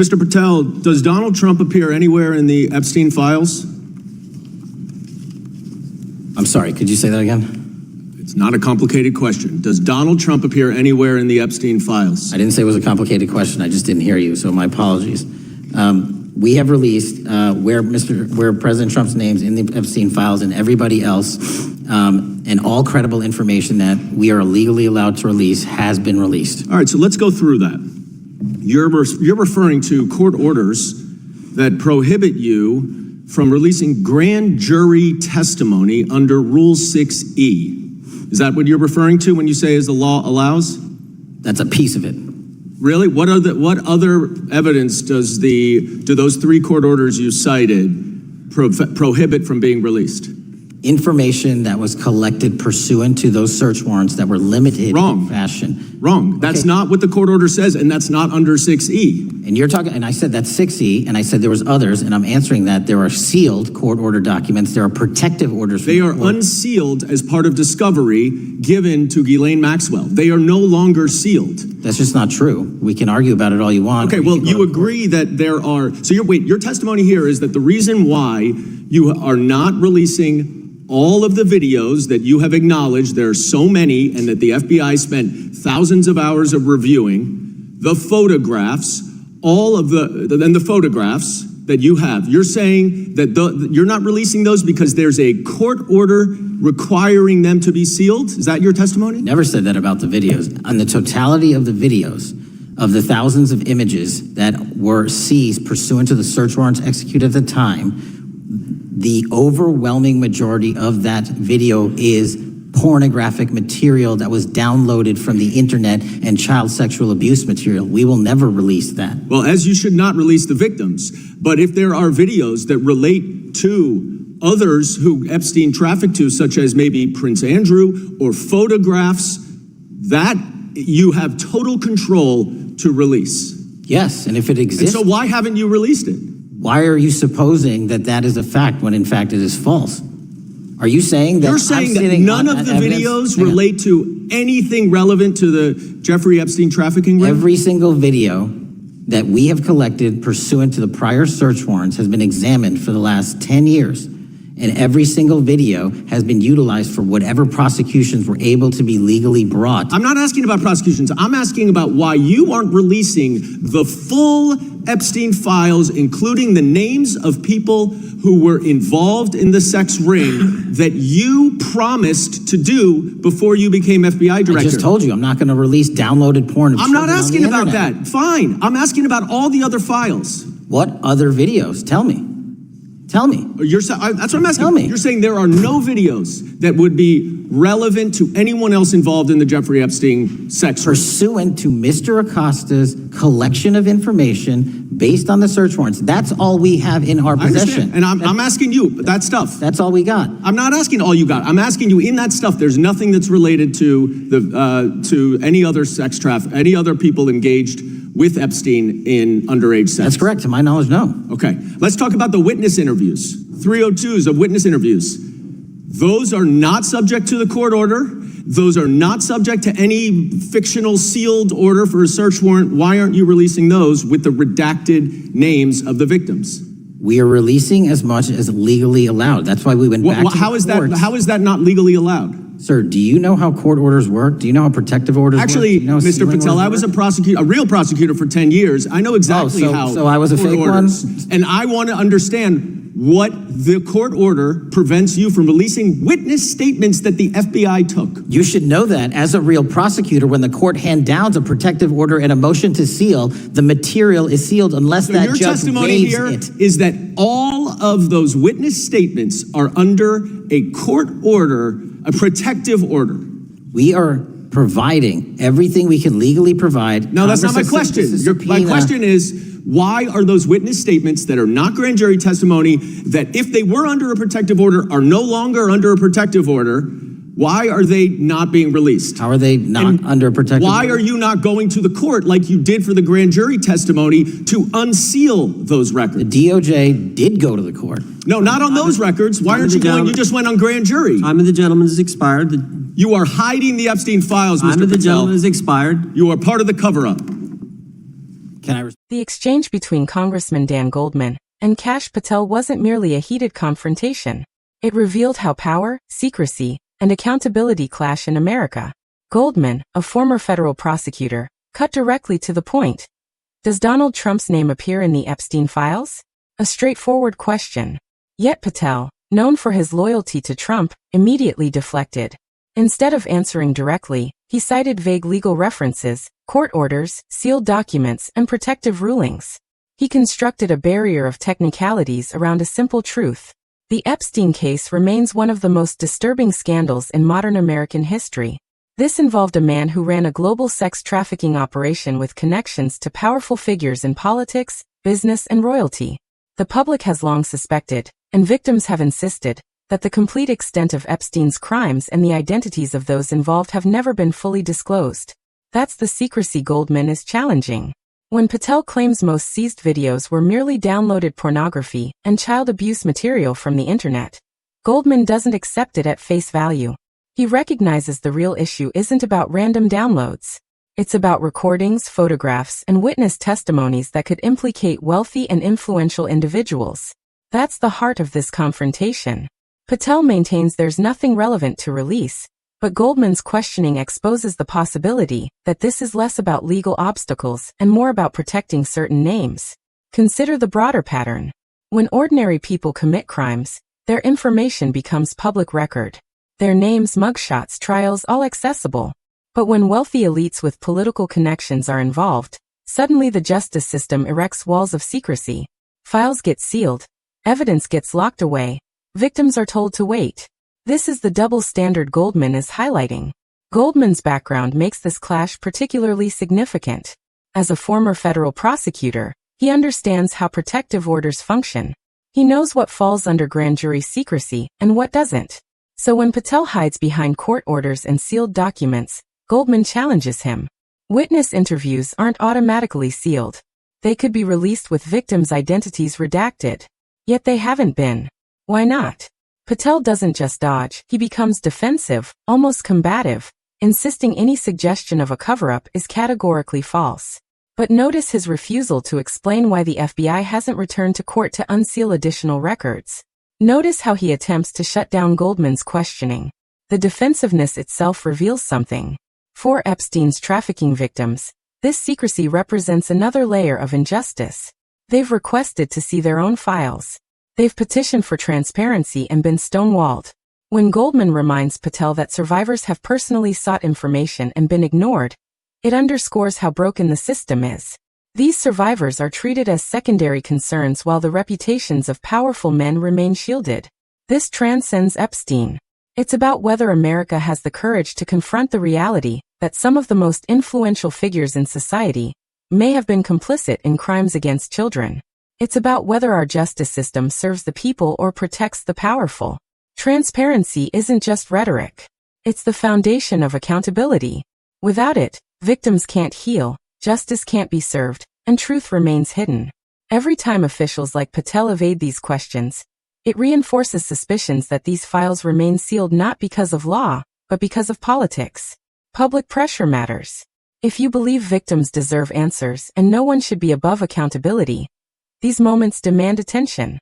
Mr. Patel, does Donald Trump appear anywhere in the Epstein files? I'm sorry, could you say that again? It's not a complicated question. Does Donald Trump appear anywhere in the Epstein files? I didn't say it was a complicated question. I just didn't hear you, so my apologies. We have released where President Trump's name's in the Epstein files and everybody else, and all credible information that we are legally allowed to release has been released. All right, so let's go through that. You're referring to court orders that prohibit you from releasing grand jury testimony under Rule 6E. Is that what you're referring to when you say as the law allows? That's a piece of it. Really? What other evidence do those three court orders you cited prohibit from being released? Information that was collected pursuant to those search warrants that were limited in fashion. Wrong. That's not what the court order says, and that's not under 6E. And you're talking, and I said that's 6E, and I said there was others, and I'm answering that. There are sealed court order documents. There are protective orders. They are unsealed as part of discovery given to Ghislaine Maxwell. They are no longer sealed. That's just not true. We can argue about it all you want. Okay, well, you agree that there are, so your testimony here is that the reason why you are not releasing all of the videos that you have acknowledged, there are so many, and that the FBI spent thousands of hours of reviewing, the photographs, the photographs that you have. You're saying that you're not releasing those because there's a court order requiring them to be sealed? Is that your testimony? Never said that about the videos. On the totality of the videos, of the thousands of images that were seized pursuant to the search warrants executed at the time, the overwhelming majority of that video is pornographic material that was downloaded from the internet and child sexual abuse material. We will never release that. Well, as you should not release the victims, but if there are videos that relate to others who Epstein trafficked to, such as maybe Prince Andrew, or photographs, that you have total control to release. Yes, and if it exists. And so why haven't you released it? Why are you supposing that that is a fact when in fact it is false? Are you saying that you're saying that none of the videos relate to anything relevant to the Jeffrey Epstein trafficking ring? Every single video that we have collected pursuant to the prior search warrants has been examined for the last 10 years. And every single video has been utilized for whatever prosecutions were able to be legally brought. I'm not asking about prosecutions. I'm asking about why you aren't releasing the full Epstein files, including the names of people who were involved in the sex ring that you promised to do before you became FBI director. I just told you I'm not going to release downloaded porn. I'm not asking about that. Fine. I'm asking about all the other files. What other videos? Tell me. Tell me. That's what I'm asking. Tell me. You're saying there are no videos that would be relevant to anyone else involved in the Jeffrey Epstein sex ring. Pursuant to Mr. Acosta's collection of information based on the search warrants. That's all we have in our possession. And I'm asking you, that stuff. That's all we got. I'm not asking all you got. I'm asking you in that stuff, there's nothing that's related to any other sex traffic, any other people engaged with Epstein in underage sex. That's correct. To my knowledge, no. Okay. Let's talk about the witness interviews. 302s of witness interviews. Those are not subject to the court order. Those are not subject to any fictional sealed order for a search warrant. Why aren't you releasing those with the redacted names of the victims? We are releasing as much as legally allowed. That's why we went back to the courts. How is that not legally allowed? Sir, do you know how court orders work? Do you know how protective orders work? Actually, Mr. Patel, I was a real prosecutor for 10 years. I know exactly how. So I was a fake one? And I want to understand what the court order prevents you from releasing witness statements that the FBI took. You should know that as a real prosecutor, when the court hand downs a protective order and a motion to seal, the material is sealed unless that judge waives it. Your testimony here is that all of those witness statements are under a court order, a protective order. We are providing everything we can legally provide. No, that's not my question. My question is, why are those witness statements that are not grand jury testimony, that if they were under a protective order are no longer under a protective order, why are they not being released? How are they not under a protective order? Why are you not going to the court like you did for the grand jury testimony to unseal those records? The DOJ did go to the court. No, not on those records. Why aren't you going? You just went on grand jury. Time of the gentleman has expired. You are hiding the Epstein files, Mr. Patel. Time of the gentleman has expired. You are part of the cover-up. The exchange between Congressman Dan Goldman and Kash Patel wasn't merely a heated confrontation. It revealed how power, secrecy, and accountability clash in America. Goldman, a former federal prosecutor, cut directly to the point. Does Donald Trump's name appear in the Epstein files? A straightforward question. Yet Patel, known for his loyalty to Trump, immediately deflected. Instead of answering directly, he cited vague legal references, court orders, sealed documents, and protective rulings. He constructed a barrier of technicalities around a simple truth. The Epstein case remains one of the most disturbing scandals in modern American history. This involved a man who ran a global sex trafficking operation with connections to powerful figures in politics, business, and royalty. The public has long suspected, and victims have insisted, that the complete extent of Epstein's crimes and the identities of those involved have never been fully disclosed. That's the secrecy Goldman is challenging. When Patel claims most seized videos were merely downloaded pornography and child abuse material from the internet, Goldman doesn't accept it at face value. He recognizes the real issue isn't about random downloads. It's about recordings, photographs, and witness testimonies that could implicate wealthy and influential individuals. That's the heart of this confrontation. Patel maintains there's nothing relevant to release, but Goldman's questioning exposes the possibility that this is less about legal obstacles and more about protecting certain names. Consider the broader pattern. When ordinary people commit crimes, their information becomes public record. Their names, mugshots, trials, all accessible. But when wealthy elites with political connections are involved, suddenly the justice system erects walls of secrecy. Files get sealed. Evidence gets locked away. Victims are told to wait. This is the double standard Goldman is highlighting. Goldman's background makes this clash particularly significant. As a former federal prosecutor, he understands how protective orders function. He knows what falls under grand jury secrecy and what doesn't. So when Patel hides behind court orders and sealed documents, Goldman challenges him. Witness interviews aren't automatically sealed. They could be released with victims' identities redacted. Yet they haven't been. Why not? Patel doesn't just dodge, he becomes defensive, almost combative, insisting any suggestion of a cover-up is categorically false. But notice his refusal to explain why the FBI hasn't returned to court to unseal additional records. Notice how he attempts to shut down Goldman's questioning. The defensiveness itself reveals something. For Epstein's trafficking victims, this secrecy represents another layer of injustice. They've requested to see their own files. They've petitioned for transparency and been stonewalled. When Goldman reminds Patel that survivors have personally sought information and been ignored, it underscores how broken the system is. These survivors are treated as secondary concerns while the reputations of powerful men remain shielded. This transcends Epstein. It's about whether America has the courage to confront the reality that some of the most influential figures in society may have been complicit in crimes against children. It's about whether our justice system serves the people or protects the powerful. Transparency isn't just rhetoric. It's the foundation of accountability. Without it, victims can't heal, justice can't be served, and truth remains hidden. Every time officials like Patel evade these questions, it reinforces suspicions that these files remain sealed not because of law, but because of politics. Public pressure matters. If you believe victims deserve answers and no one should be above accountability, these moments demand attention.